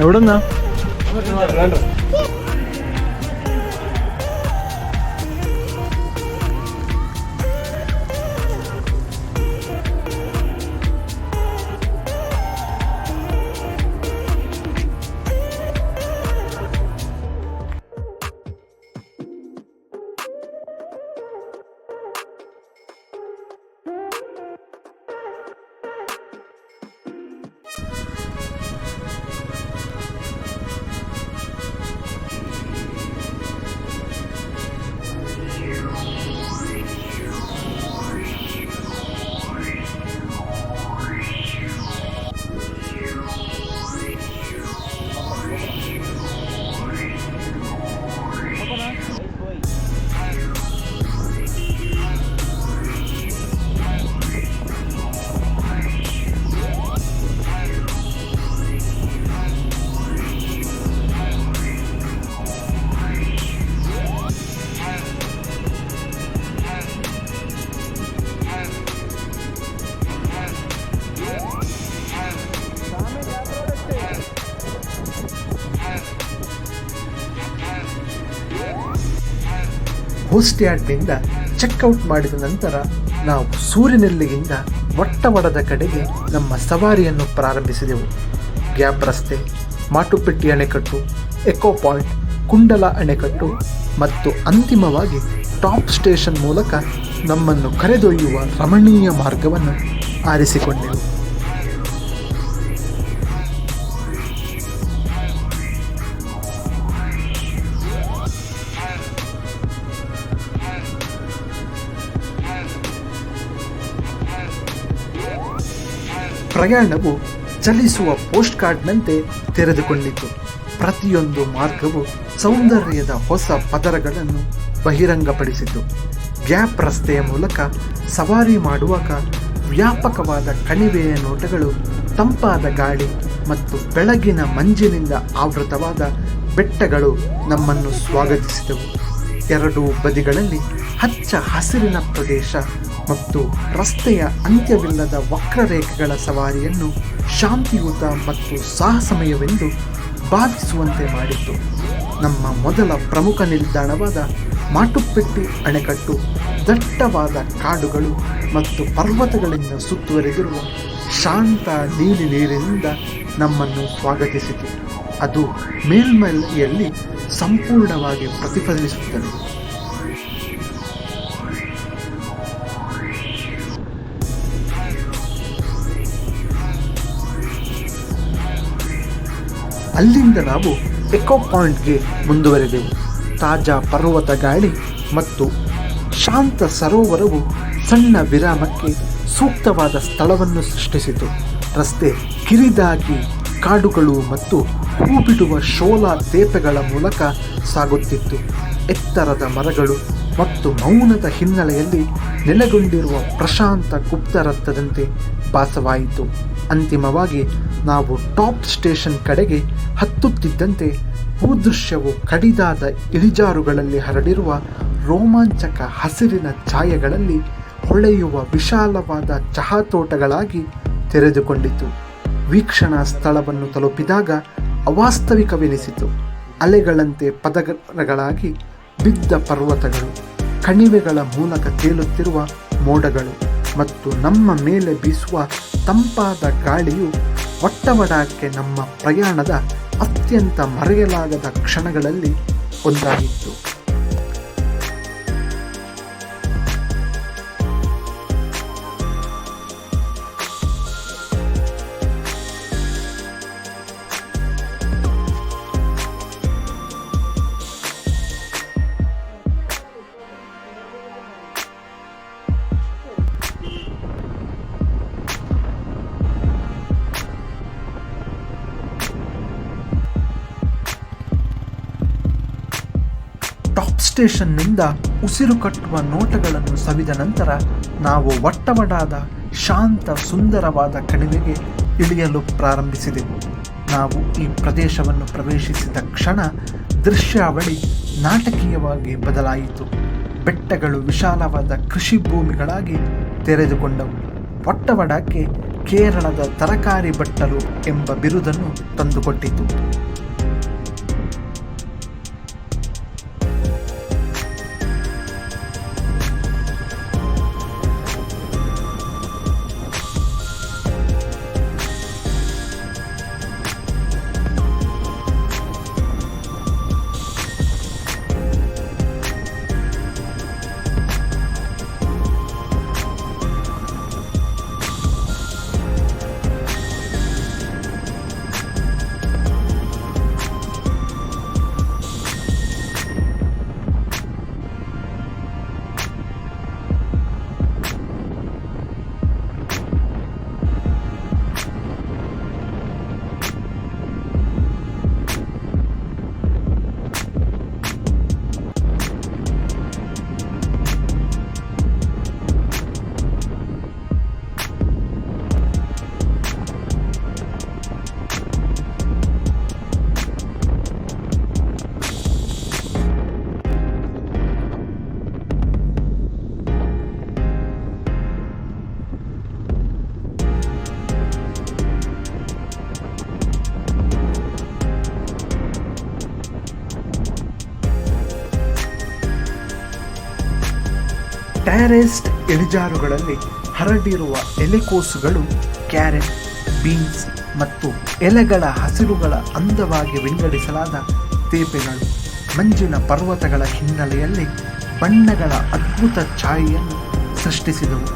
എവിടെന്നാ? ಹೋಸ್ಟ್ಯಾರ್ಡ್ನಿಂದ ಚೆಕ್ಔಟ್ ಮಾಡಿದ ನಂತರ ನಾವು ಸೂರ್ಯನೆಲ್ಲಿಯಿಂದ ವಟ್ಟವಡದ ಕಡೆಗೆ ನಮ್ಮ ಸವಾರಿಯನ್ನು ಪ್ರಾರಂಭಿಸಿದೆವು. ಗ್ಯಾಪ್ ರಸ್ತೆ, ಮಾಟುಪೆಟ್ಟಿ ಅಣೆಕಟ್ಟು, ಎಕೋ ಪಾಯಿಂಟ್, ಕುಂಡಲ ಅಣೆಕಟ್ಟು ಮತ್ತು ಅಂತಿಮವಾಗಿ ಟಾಪ್ ಸ್ಟೇಷನ್ ಮೂಲಕ ನಮ್ಮನ್ನು ಕರೆದೊಯ್ಯುವ ರಮಣೀಯ ಮಾರ್ಗವನ್ನು ಆರಿಸಿಕೊಂಡೆವು. ಪ್ರಯಾಣವು ಚಲಿಸುವ ಪೋಸ್ಟ್ ಕಾರ್ಡ್ನಂತೆ ತೆರೆದುಕೊಂಡಿತು. ಪ್ರತಿಯೊಂದು ಮಾರ್ಗವು ಸೌಂದರ್ಯದ ಹೊಸ ಪದರಗಳನ್ನು ಬಹಿರಂಗಪಡಿಸಿತು. ಗ್ಯಾಪ್ ರಸ್ತೆಯ ಮೂಲಕ ಸವಾರಿ ಮಾಡುವಾಗ ವ್ಯಾಪಕವಾದ ಕಣಿವೆಯ ನೋಟಗಳು, ತಂಪಾದ ಗಾಳಿ ಮತ್ತು ಬೆಳಗಿನ ಮಂಜಿನಿಂದ ಆವೃತವಾದ ಬೆಟ್ಟಗಳು ನಮ್ಮನ್ನು ಸ್ವಾಗತಿಸಿದವು. ಎರಡೂ ಬದಿಗಳಲ್ಲಿ ಹಚ್ಚ ಹಸಿರಿನ ಪ್ರದೇಶ ಮತ್ತು ರಸ್ತೆಯ ಅಂತ್ಯವಿಲ್ಲದ ವಕ್ರರೇಖೆಗಳ ಸವಾರಿಯನ್ನು ಶಾಂತಿಯುತ ಮತ್ತು ಸಾಹಸಮಯವೆಂದು ಭಾವಿಸುವಂತೆ ಮಾಡಿತು. ನಮ್ಮ ಮೊದಲ ಪ್ರಮುಖ ನಿಲ್ದಾಣವಾದ ಮಾಟುಪೆಟ್ಟಿ ಅಣೆಕಟ್ಟು ದಟ್ಟವಾದ ಕಾಡುಗಳು ಮತ್ತು ಪರ್ವತಗಳಿಂದ ಸುತ್ತುವರೆದಿರುವ ಶಾಂತ ನೀಲಿ ನೀರಿನಿಂದ ನಮ್ಮನ್ನು ಸ್ವಾಗತಿಸಿತು. ಅದು ಮೇಲ್ಮೈಯಲ್ಲಿ ಸಂಪೂರ್ಣವಾಗಿ ಪ್ರತಿಫಲಿಸುತ್ತದೆ. ಅಲ್ಲಿಂದ ನಾವು ಎಕೋ ಪಾಯಿಂಟ್ಗೆ ಮುಂದುವರೆದೆವು. ತಾಜಾ ಪರ್ವತ ಗಾಳಿ ಮತ್ತು ಶಾಂತ ಸರೋವರವು ಸಣ್ಣ ವಿರಾಮಕ್ಕೆ ಸೂಕ್ತವಾದ ಸ್ಥಳವನ್ನು ಸೃಷ್ಟಿಸಿತು. ರಸ್ತೆ ಕಿರಿದಾಗಿ ಕಾಡುಗಳು ಮತ್ತು ಹೂ ಬಿಡುವ ಶೋಲಾ ತೇಪೆಗಳ ಮೂಲಕ ಸಾಗುತ್ತಿತ್ತು. ಎತ್ತರದ ಮರಗಳು ಮತ್ತು ಮೌನದ ಹಿನ್ನೆಲೆಯಲ್ಲಿ ನೆಲೆಗೊಂಡಿರುವ ಪ್ರಶಾಂತ ಗುಪ್ತರಥದಂತೆ ಭಾಸವಾಯಿತು. ಅಂತಿಮವಾಗಿ ನಾವು ಟಾಪ್ ಸ್ಟೇಷನ್ ಕಡೆಗೆ ಹತ್ತುತ್ತಿದ್ದಂತೆ ಭೂದೃಶ್ಯವು ಕಡಿದಾದ ಇಳಿಜಾರುಗಳಲ್ಲಿ ಹರಡಿರುವ ರೋಮಾಂಚಕ ಹಸಿರಿನ ಛಾಯೆಗಳಲ್ಲಿ ಹೊಳೆಯುವ ವಿಶಾಲವಾದ ಚಹಾ ತೋಟಗಳಾಗಿ ತೆರೆದುಕೊಂಡಿತು. ವೀಕ್ಷಣಾ ಸ್ಥಳವನ್ನು ತಲುಪಿದಾಗ ಅವಾಸ್ತವಿಕವೆನಿಸಿತು. ಅಲೆಗಳಂತೆ ಪದರಗಳಾಗಿ ಬಿದ್ದ ಪರ್ವತಗಳು, ಕಣಿವೆಗಳ ಮೂಲಕ ತೇಲುತ್ತಿರುವ ಮೋಡಗಳು ಮತ್ತು ನಮ್ಮ ಮೇಲೆ ಬೀಸುವ ತಂಪಾದ ಗಾಳಿಯು ವಟ್ಟವಡಕ್ಕೆ ನಮ್ಮ ಪ್ರಯಾಣದ ಅತ್ಯಂತ ಮರೆಯಲಾಗದ ಕ್ಷಣಗಳಲ್ಲಿ ಒಂದಾಗಿತ್ತು. ಟಾಪ್ ಸ್ಟೇಷನ್ನಿಂದ ಉಸಿರು ಕಟ್ಟುವ ನೋಟಗಳನ್ನು ಸವಿದ ನಂತರ ನಾವು ವಟ್ಟವಡಾದ ಶಾಂತ ಸುಂದರವಾದ ಕಣಿವೆಗೆ ಇಳಿಯಲು ಪ್ರಾರಂಭಿಸಿದೆವು. ನಾವು ಈ ಪ್ರದೇಶವನ್ನು ಪ್ರವೇಶಿಸಿದ ಕ್ಷಣ ದೃಶ್ಯಾವಳಿ ನಾಟಕೀಯವಾಗಿ ಬದಲಾಯಿತು. ಬೆಟ್ಟಗಳು ವಿಶಾಲವಾದ ಕೃಷಿ ಭೂಮಿಗಳಾಗಿ ತೆರೆದುಕೊಂಡವು. ವಟ್ಟವಡಕ್ಕೆ ಕೇರಳದ ತರಕಾರಿ ಬಟ್ಟಲು ಎಂಬ ಬಿರುದನ್ನು ತಂದುಕೊಟ್ಟಿತು. ಟೆರೇಸ್ಡ್ ಇಳಿಜಾರುಗಳಲ್ಲಿ ಹರಡಿರುವ ಎಲೆಕೋಸುಗಳು, ಕ್ಯಾರೆಟ್, ಬೀನ್ಸ್ ಮತ್ತು ಎಲೆಗಳ ಹಸಿರುಗಳ ಅಂದವಾಗಿ ವಿಂಗಡಿಸಲಾದ ತೇಪೆಗಳು ಮಂಜಿನ ಪರ್ವತಗಳ ಹಿನ್ನೆಲೆಯಲ್ಲಿ ಬಣ್ಣಗಳ ಅದ್ಭುತ ಛಾಯೆಯನ್ನು ಸೃಷ್ಟಿಸಿದವು.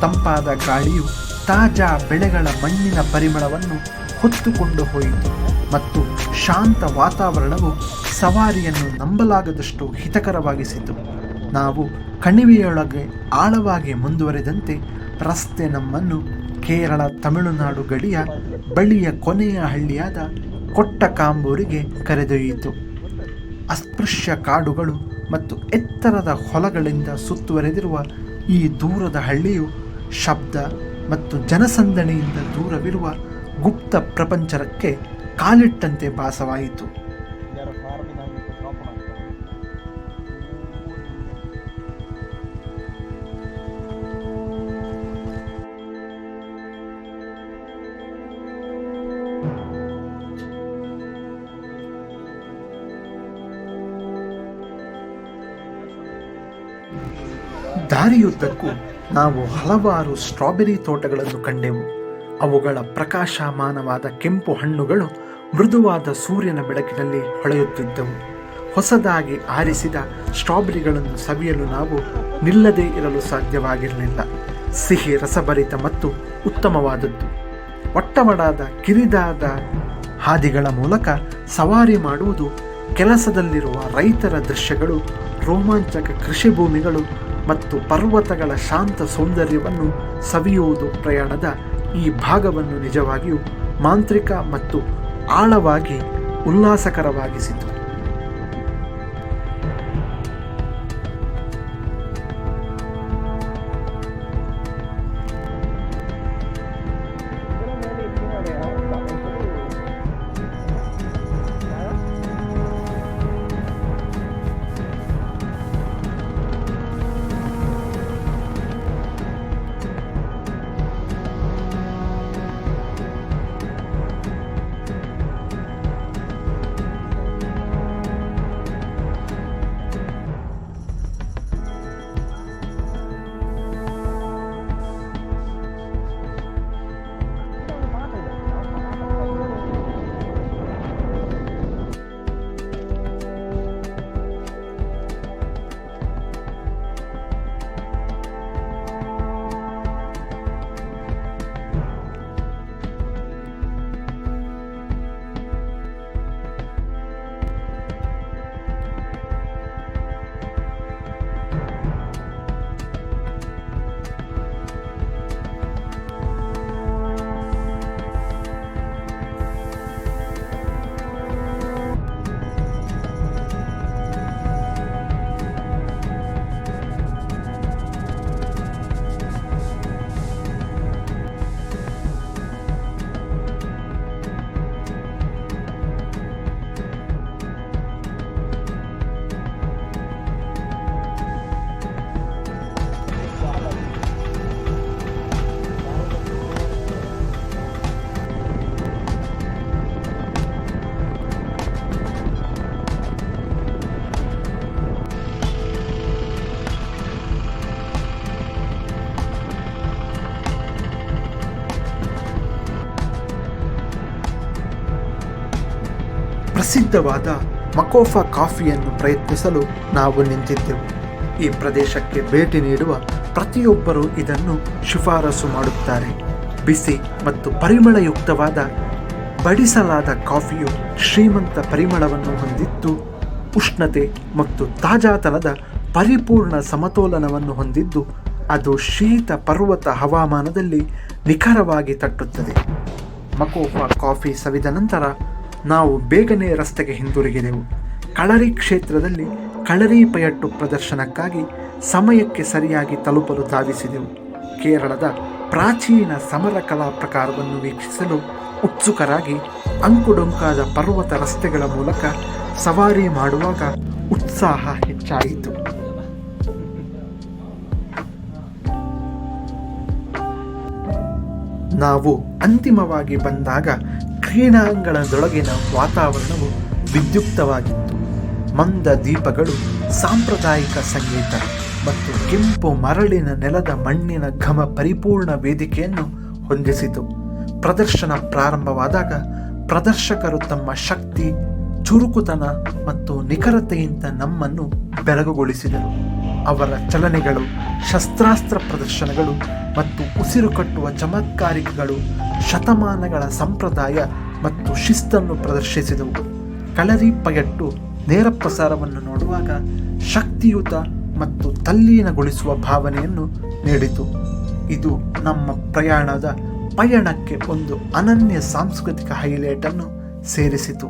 ತಂಪಾದ ಗಾಳಿಯು ತಾಜಾ ಬೆಳೆಗಳ ಮಣ್ಣಿನ ಪರಿಮಳವನ್ನು ಹೊತ್ತುಕೊಂಡು ಹೋಯಿತು ಮತ್ತು ಶಾಂತ ವಾತಾವರಣವು ಸವಾರಿಯನ್ನು ನಂಬಲಾಗದಷ್ಟು ಹಿತಕರವಾಗಿಸಿತು. ನಾವು ಕಣಿವೆಯೊಳಗೆ ಆಳವಾಗಿ ಮುಂದುವರೆದಂತೆ ರಸ್ತೆ ನಮ್ಮನ್ನು ಕೇರಳ ತಮಿಳುನಾಡು ಗಡಿಯ ಬಳಿಯ ಕೊನೆಯ ಹಳ್ಳಿಯಾದ ಕೊಟ್ಟಕಾಂಬೂರಿಗೆ ಕರೆದೊಯ್ಯಿತು. ಅಸ್ಪೃಶ್ಯ ಕಾಡುಗಳು ಮತ್ತು ಎತ್ತರದ ಹೊಲಗಳಿಂದ ಸುತ್ತುವರೆದಿರುವ ಈ ದೂರದ ಹಳ್ಳಿಯು ಶಬ್ದ ಮತ್ತು ಜನಸಂದಣಿಯಿಂದ ದೂರವಿರುವ ಗುಪ್ತ ಪ್ರಪಂಚಕ್ಕೆ ಕಾಲಿಟ್ಟಂತೆ ಭಾಸವಾಯಿತು. ದಾರಿಯುದ್ದಕ್ಕೂ ನಾವು ಹಲವಾರು ಸ್ಟ್ರಾಬೆರಿ ತೋಟಗಳನ್ನು ಕಂಡೆವು. ಅವುಗಳ ಪ್ರಕಾಶಮಾನವಾದ ಕೆಂಪು ಹಣ್ಣುಗಳು ಮೃದುವಾದ ಸೂರ್ಯನ ಬೆಳಕಿನಲ್ಲಿ ಹೊಳೆಯುತ್ತಿದ್ದವು. ಹೊಸದಾಗಿ ಆರಿಸಿದ ಸ್ಟ್ರಾಬೆರಿಗಳನ್ನು ಸವಿಯಲು ನಾವು ನಿಲ್ಲದೇ ಇರಲು ಸಾಧ್ಯವಾಗಿರಲಿಲ್ಲ. ಸಿಹಿ, ರಸಭರಿತ ಮತ್ತು ಉತ್ತಮವಾದದ್ದು. ಒಟ್ಟಮಡಾದ ಕಿರಿದಾದ ಹಾದಿಗಳ ಮೂಲಕ ಸವಾರಿ ಮಾಡುವುದು, ಕೆಲಸದಲ್ಲಿರುವ ರೈತರ ದೃಶ್ಯಗಳು, ರೋಮಾಂಚಕ ಕೃಷಿ ಭೂಮಿಗಳು ಮತ್ತು ಪರ್ವತಗಳ ಶಾಂತ ಸೌಂದರ್ಯವನ್ನು ಸವಿಯುವುದು ಪ್ರಯಾಣದ ಈ ಭಾಗವನ್ನು ನಿಜವಾಗಿಯೂ ಮಾಂತ್ರಿಕ ಮತ್ತು ಆಳವಾಗಿ ಉಲ್ಲಾಸಕರವಾಗಿಸಿತು. ಪ್ರಸಿದ್ಧವಾದ ಮಕೋಫಾ ಕಾಫಿಯನ್ನು ಪ್ರಯತ್ನಿಸಲು ನಾವು ನಿಂತಿದ್ದೆವು. ಈ ಪ್ರದೇಶಕ್ಕೆ ಭೇಟಿ ನೀಡುವ ಪ್ರತಿಯೊಬ್ಬರೂ ಇದನ್ನು ಶಿಫಾರಸು ಮಾಡುತ್ತಾರೆ. ಬಿಸಿ ಮತ್ತು ಪರಿಮಳಯುಕ್ತವಾದ ಬಡಿಸಲಾದ ಕಾಫಿಯು ಶ್ರೀಮಂತ ಪರಿಮಳವನ್ನು ಹೊಂದಿದ್ದು, ಉಷ್ಣತೆ ಮತ್ತು ತಾಜಾತನದ ಪರಿಪೂರ್ಣ ಸಮತೋಲನವನ್ನು ಹೊಂದಿದ್ದು, ಅದು ಶೀತ ಪರ್ವತ ಹವಾಮಾನದಲ್ಲಿ ನಿಖರವಾಗಿ ತಟ್ಟುತ್ತದೆ. ಮಕೋಫಾ ಕಾಫಿ ಸವಿದ ನಂತರ ನಾವು ಬೇಗನೆ ರಸ್ತೆಗೆ ಹಿಂದಿರುಗಿದೆವು. ಕಳರಿ ಕ್ಷೇತ್ರದಲ್ಲಿ ಕಳರಿ ಪಯಟ್ಟು ಪ್ರದರ್ಶನಕ್ಕಾಗಿ ಸಮಯಕ್ಕೆ ಸರಿಯಾಗಿ ತಲುಪಲು ಧಾವಿಸಿದೆವು. ಕೇರಳದ ಪ್ರಾಚೀನ ಸಮರ ಕಲಾ ಪ್ರಕಾರವನ್ನು ವೀಕ್ಷಿಸಲು ಉತ್ಸುಕರಾಗಿ ಅಂಕುಡೊಂಕಾದ ಪರ್ವತ ರಸ್ತೆಗಳ ಮೂಲಕ ಸವಾರಿ ಮಾಡುವಾಗ ಉತ್ಸಾಹ ಹೆಚ್ಚಾಯಿತು. ನಾವು ಅಂತಿಮವಾಗಿ ಬಂದಾಗ ಕ್ರೀಡಾಂಗಣದೊಳಗಿನ ವಾತಾವರಣವು ವಿದ್ಯುಕ್ತವಾಗಿತ್ತು. ಮಂದ ದೀಪಗಳು, ಸಾಂಪ್ರದಾಯಿಕ ಸಂಗೀತ ಮತ್ತು ಕೆಂಪು ಮರಳಿನ ನೆಲದ ಮಣ್ಣಿನ ಘಮ ಪರಿಪೂರ್ಣ ವೇದಿಕೆಯನ್ನು ಹೊಂದಿಸಿತು. ಪ್ರದರ್ಶನ ಪ್ರಾರಂಭವಾದಾಗ ಪ್ರದರ್ಶಕರು ತಮ್ಮ ಶಕ್ತಿ, ಚುರುಕುತನ ಮತ್ತು ನಿಖರತೆಯಿಂದ ನಮ್ಮನ್ನು ಬೆರಗುಗೊಳಿಸಿದರು. ಅವರ ಚಲನೆಗಳು, ಶಸ್ತ್ರಾಸ್ತ್ರ ಪ್ರದರ್ಶನಗಳು ಮತ್ತು ಉಸಿರು ಕಟ್ಟುವ ಚಮತ್ಕಾರಿಕೆಗಳು ಶತಮಾನಗಳ ಸಂಪ್ರದಾಯ ಮತ್ತು ಶಿಸ್ತನ್ನು ಪ್ರದರ್ಶಿಸಿದವು. ಕಳರಿ ಪಯಟ್ಟು ನೇರ ಪ್ರಸಾರವನ್ನು ನೋಡುವಾಗ ಶಕ್ತಿಯುತ ಮತ್ತು ತಲ್ಲೀನಗೊಳಿಸುವ ಭಾವನೆಯನ್ನು ನೀಡಿತು. ಇದು ನಮ್ಮ ಪಯಣಕ್ಕೆ ಒಂದು ಅನನ್ಯ ಸಾಂಸ್ಕೃತಿಕ ಹೈಲೈಟನ್ನು ಸೇರಿಸಿತು.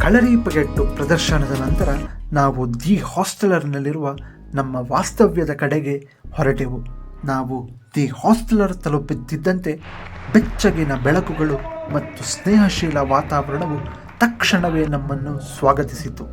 ಕಳರಿ ಪಯಟ್ಟು ಪ್ರದರ್ಶನದ ನಂತರ ನಾವು ದಿ ಹಾಸ್ಟೆಲರ್ನಲ್ಲಿರುವ ನಮ್ಮ ವಾಸ್ತವ್ಯದ ಕಡೆಗೆ ಹೊರಟೆವು. ನಾವು ದಿ ಹಾಸ್ಟೆಲರ್ ತಲುಪುತ್ತಿದ್ದಂತೆ ಬೆಚ್ಚಗಿನ ಬೆಳಕುಗಳು ಮತ್ತು ಸ್ನೇಹಶೀಲ ವಾತಾವರಣವು ತಕ್ಷಣವೇ ನಮ್ಮನ್ನು ಸ್ವಾಗತಿಸಿತು.